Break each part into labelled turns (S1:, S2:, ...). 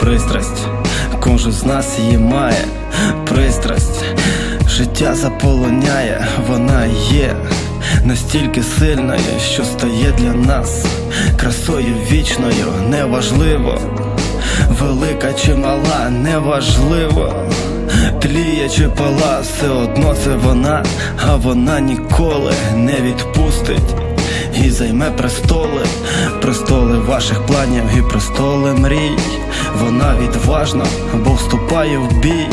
S1: пристрасть, кожен з нас її має. Пристрасть, життя заполоняє, вона є настільки сильною, що стає для нас красою вічною. Неважливо, велика чи мала, неважливо, тліє чи пала, все одно це вона, а вона ніколи не відпустить і займе престоли, престоли ваших планів і престоли мрій. Вона відважна, бо вступає в бій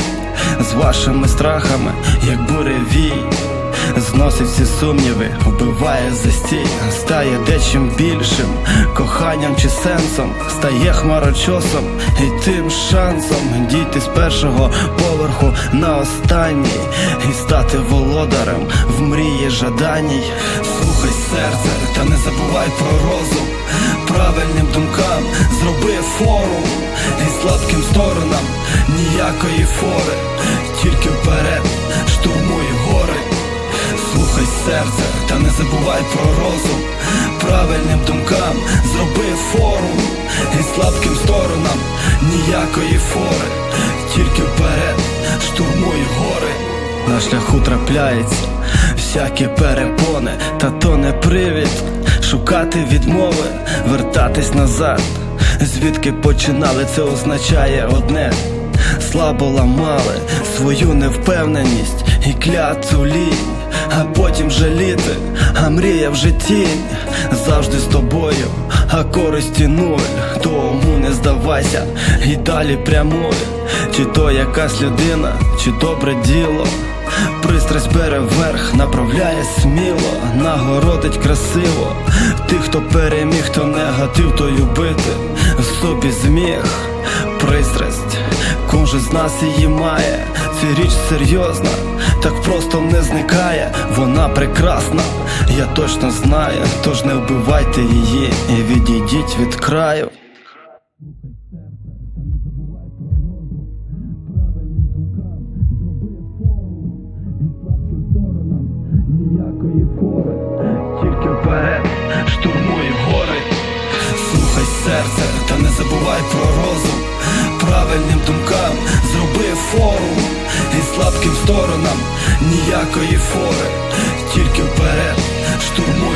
S1: з вашими страхами, як буревій. Зносить всі сумніви, вбиває застій, стає дечим більшим, коханням чи сенсом, стає хмарочосом і тим шансом дійти з першого поверху на останній і стати володарем в мрії жаданій. Слухай серце, та не забувай про розум, правильним думкам зроби фору, і слабким сторонам ніякої фори, тільки вперед штурмуй гори. Слухай серце, та не забувай про розум, правильним думкам зроби форум, і слабким сторонам ніякої фори, тільки вперед штурмуй гори. На шляху трапляється всякі перепони, та то не привід шукати відмови, вертатись назад, звідки починали. Це означає одне: слабо ламали свою невпевненість і кляту лінь, а потім жаліти, а мрія вже тінь. Завжди з тобою, а користі нуль, тому не здавайся і далі прямуй. Чи то якась людина, чи добре діло, пристрасть бере вверх, направляє сміло, нагородить красиво тих, хто переміг, то негатив, той убити в собі зміг. Пристрасть, кожен з нас її має, це річ серйозна, так просто не зникає, вона прекрасна, я точно знаю, тож не вбивайте її і відійдіть від краю. Ніякої фори, тільки вперед штурмуй гори. Слухай серце, та не забувай про розум, правильним думкам зроби форум, і слабким сторонам ніякої фори, тільки вперед штурмуй